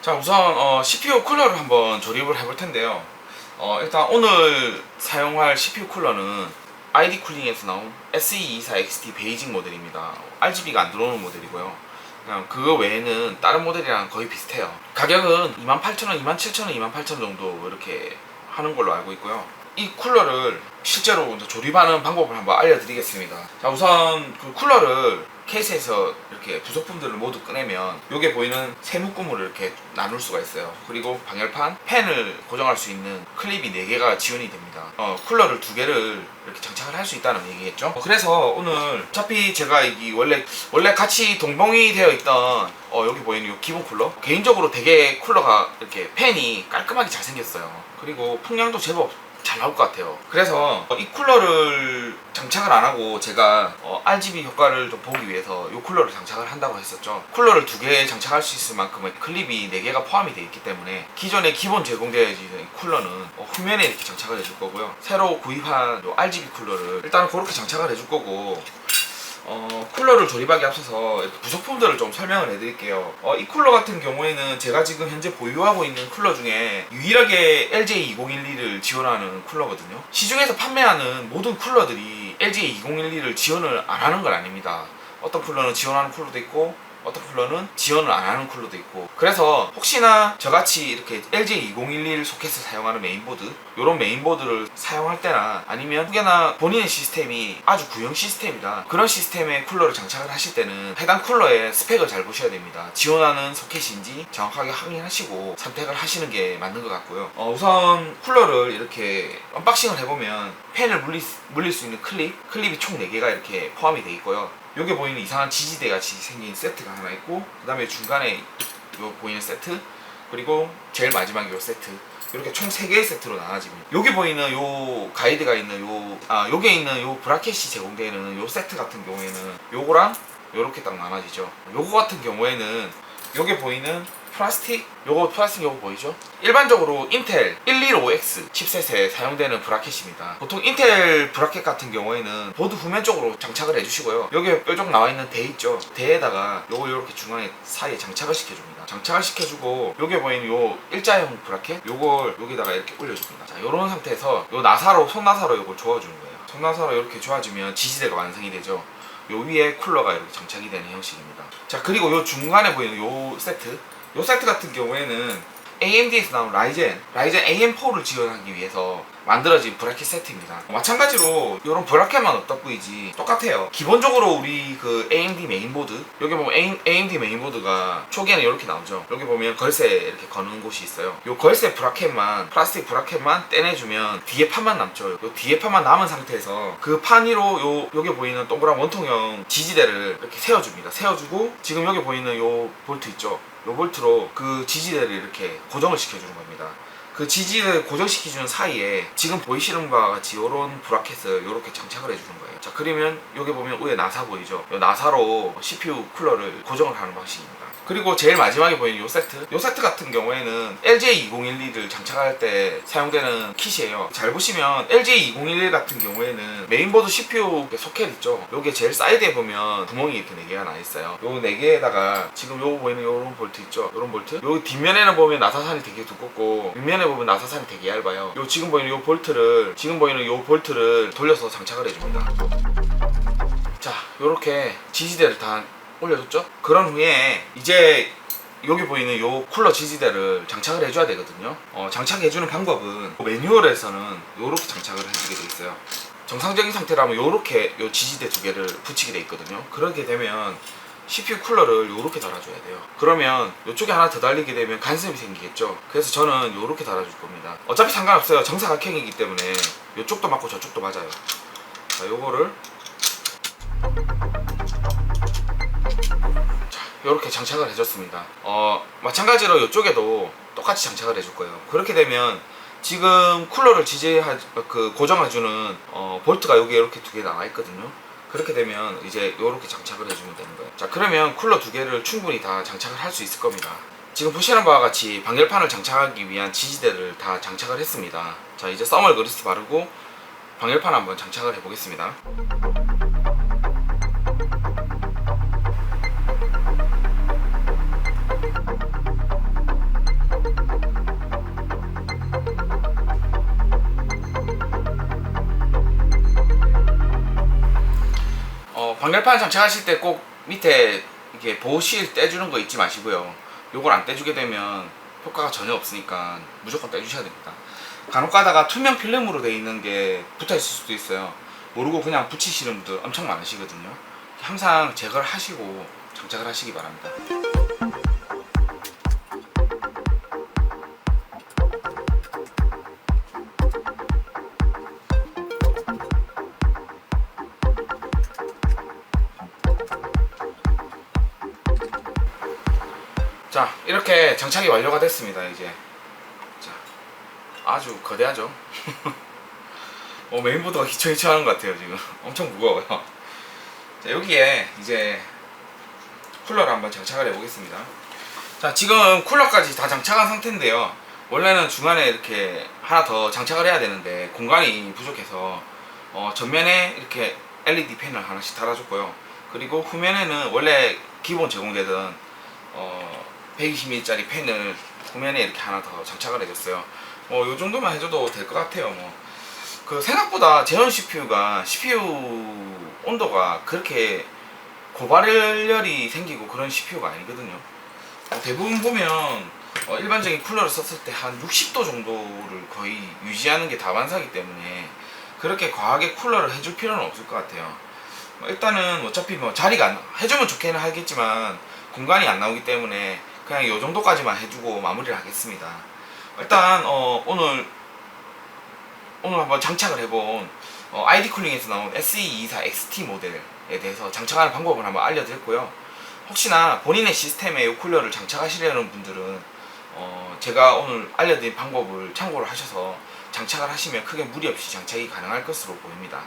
자, 우선 CPU 쿨러를 한번 조립을 해볼 텐데요. 일단 오늘 사용할 CPU 쿨러는 ID 쿨링에서 나온 SE24XT 베이직 모델입니다. RGB가 안 들어오는 모델이고요. 그냥 그거 외에는 다른 모델이랑 거의 비슷해요. 가격은 28,000원, 27,000원, 28,000원 정도 이렇게 하는 걸로 알고 있고요. 이 쿨러를 실제로 조립하는 방법을 한번 알려드리겠습니다. 자, 우선 그 쿨러를 케이스에서 이렇게 부속품들을 모두 꺼내면 여기에 보이는 세 묶음으로 이렇게 나눌 수가 있어요. 그리고 방열판, 팬을 고정할 수 있는 클립이 4개가 지원이 됩니다. 쿨러를 2개를 이렇게 장착을 할 수 있다는 얘기겠죠. 그래서 오늘 어차피 제가 이 원래 같이 동봉이 되어 있던 여기 보이는 이 기본 쿨러, 개인적으로 되게 쿨러가 이렇게 팬이 깔끔하게 잘 생겼어요. 그리고 풍량도 제법 잘 나올 것 같아요. 그래서 이 쿨러를 장착을 안 하고 제가 RGB 효과를 좀 보기 위해서 이 쿨러를 장착을 한다고 했었죠. 쿨러를 2개 장착할 수 있을 만큼의 클립이 4개가 포함이 되어 있기 때문에 기존에 기본 제공되어 있는 이 쿨러는 후면에 이렇게 장착을 해줄 거고요. 새로 구입한 이 RGB 쿨러를 일단은 그렇게 장착을 해줄 거고, 쿨러를 조립하기 앞서서 부속품들을 좀 설명을 해드릴게요. 이 쿨러 같은 경우에는 제가 지금 현재 보유하고 있는 쿨러 중에 유일하게 LJ2012를 지원하는 쿨러거든요. 시중에서 판매하는 모든 쿨러들이 LJ2012를 지원을 안 하는 건 아닙니다. 어떤 쿨러는 지원하는 쿨러도 있고 어떤 쿨러는 지원을 안 하는 쿨러도 있고, 그래서 혹시나 저같이 이렇게 LJ2011 소켓을 사용하는 메인보드, 이런 메인보드를 사용할 때나 아니면 혹여나 본인의 시스템이 아주 구형 시스템이다, 그런 시스템에 쿨러를 장착을 하실 때는 해당 쿨러의 스펙을 잘 보셔야 됩니다. 지원하는 소켓인지 정확하게 확인하시고 선택을 하시는 게 맞는 것 같고요. 우선 쿨러를 이렇게 언박싱을 해보면 팬을 물릴 수 있는 클립이 총 4개가 이렇게 포함이 되어 있고요. 여기 보이는 이상한 지지대 같이 생긴 세트가 하나 있고, 그 다음에 중간에 요 보이는 세트, 그리고 제일 마지막에 요 세트, 이렇게 총 3개의 세트로 나눠집니다. 여기 보이는 요 가이드가 있는 여기에 있는 요 브라켓이 제공되는 요 세트 같은 경우에는 요거랑 요렇게 딱 나눠지죠. 요거 같은 경우에는 여기 보이는 플라스틱 요거 보이죠? 일반적으로 인텔 125X 칩셋에 사용되는 브라켓입니다. 보통 인텔 브라켓 같은 경우에는 보드 후면 쪽으로 장착을 해주시고요. 여기 뾰족 나와있는 대 있죠? 대에다가 요거 이렇게 중앙에 사이에 장착을 시켜줍니다. 장착을 시켜주고 여기 보이는 요 일자형 브라켓 요걸 여기다가 이렇게 올려줍니다. 자, 요런 상태에서 요 손나사로 요걸 조아주는 거예요. 손나사로 이렇게 조아주면 지지대가 완성이 되죠. 요 위에 쿨러가 이렇게 장착이 되는 형식입니다. 자, 그리고 요 중간에 보이는 요 세트 같은 경우에는 AMD에서 나온 라이젠 AM4를 지원하기 위해서 만들어진 브라켓 세트입니다. 마찬가지로 이런 브라켓만 없다 뿐이지 똑같아요. 기본적으로 우리 그 AMD 메인보드, 여기 보면 AMD 메인보드가 초기에는 이렇게 나오죠. 여기 보면 걸쇠 이렇게 거는 곳이 있어요. 요 걸쇠 브라켓만, 플라스틱 브라켓만 떼내주면 뒤에 판만 남죠. 요 뒤에 판만 남은 상태에서 그 판 위로 여기 보이는 동그란 원통형 지지대를 이렇게 세워줍니다. 세워주고 지금 여기 보이는 요 볼트 있죠. 요 볼트로 그 지지대를 이렇게 고정을 시켜주는 겁니다. 그 지지대를 고정시켜주는 사이에 지금 보이시는 바와 같이 요런 브라켓을 이렇게 장착을 해주는 거예요. 자, 그러면 여기 보면 위에 나사 보이죠? 요 나사로 CPU 쿨러를 고정을 하는 방식입니다. 그리고 제일 마지막에 보이는 요 세트 같은 경우에는 LJ2012를 장착할 때 사용되는 킷이에요. 잘 보시면 LJ2011 같은 경우에는 메인보드 CPU 소켓 있죠? 요게 제일 사이드에 보면 구멍이 이렇게 4개가 나 있어요. 요 4개에다가 지금 요거 보이는 요런 볼트 있죠? 요런 볼트? 요 뒷면에는 보면 나사선이 되게 두껍고 윗면에 보면 나사선이 되게 얇아요. 요 지금 보이는 요 볼트를 돌려서 장착을 해줍니다. 자, 요렇게 지지대를 다 올려줬죠? 그런 후에 이제 여기 보이는 요 쿨러 지지대를 장착을 해줘야 되거든요. 장착해주는 방법은 매뉴얼에서는 요렇게 장착을 해주게 돼 있어요. 정상적인 상태라면 요렇게 요 지지대 2개를 붙이게 돼 있거든요. 그렇게 되면 CPU 쿨러를 요렇게 달아줘야 돼요. 그러면 요쪽에 하나 더 달리게 되면 간섭이 생기겠죠. 그래서 저는 요렇게 달아줄 겁니다. 어차피 상관없어요. 정사각형이기 때문에 요쪽도 맞고 저쪽도 맞아요. 자, 요거를 이렇게 장착을 해줬습니다. 마찬가지로 이쪽에도 똑같이 장착을 해줄 거예요. 그렇게 되면 지금 쿨러를 고정해주는 볼트가 여기 이렇게 2개 나와 있거든요. 그렇게 되면 이제 이렇게 장착을 해주면 되는 거예요. 자, 그러면 쿨러 2개를 충분히 다 장착을 할 수 있을 겁니다. 지금 보시는 바와 같이 방열판을 장착하기 위한 지지대를 다 장착을 했습니다. 자, 이제 써멀 그리스 바르고 방열판 한번 장착을 해보겠습니다. 방열판 장착하실 때 꼭 밑에 이렇게 보호실 떼주는 거 잊지 마시고요. 요걸 안 떼주게 되면 효과가 전혀 없으니까 무조건 떼주셔야 됩니다. 간혹 가다가 투명 필름으로 되어 있는 게 붙어 있을 수도 있어요. 모르고 그냥 붙이시는 분들 엄청 많으시거든요. 항상 제거를 하시고 장착을 하시기 바랍니다. 자, 이렇게 장착이 완료가 됐습니다. 이제 자, 아주 거대하죠. 메인보드가 휘청휘청하는 것 같아요. 지금 엄청 무거워요. 자, 여기에 이제 쿨러를 한번 장착을 해보겠습니다. 자, 지금 쿨러까지 다 장착한 상태인데요. 원래는 중간에 이렇게 하나 더 장착을 해야 되는데 공간이 부족해서 전면에 이렇게 LED 팬을 하나씩 달아줬고요. 그리고 후면에는 원래 기본 제공되던 120mm짜리 팬을 후면에 이렇게 하나 더 장착을 해줬어요. 요 정도만 해줘도 될 것 같아요. 그 생각보다 제논 CPU가 CPU 온도가 그렇게 고발열이 생기고 그런 CPU가 아니거든요. 대부분 보면 일반적인 쿨러를 썼을 때 한 60도 정도를 거의 유지하는 게 다반사기 때문에 그렇게 과하게 쿨러를 해줄 필요는 없을 것 같아요. 일단은 어차피 자리가 해주면 좋게는 하겠지만 공간이 안 나오기 때문에 그냥 이 정도까지만 해주고 마무리를 하겠습니다. 일단 오늘 한번 장착을 해본 ID 쿨링에서 나온 SE24XT 모델에 대해서 장착하는 방법을 한번 알려드렸고요. 혹시나 본인의 시스템에 이 쿨러를 장착하시려는 분들은 제가 오늘 알려드린 방법을 참고를 하셔서 장착을 하시면 크게 무리 없이 장착이 가능할 것으로 보입니다.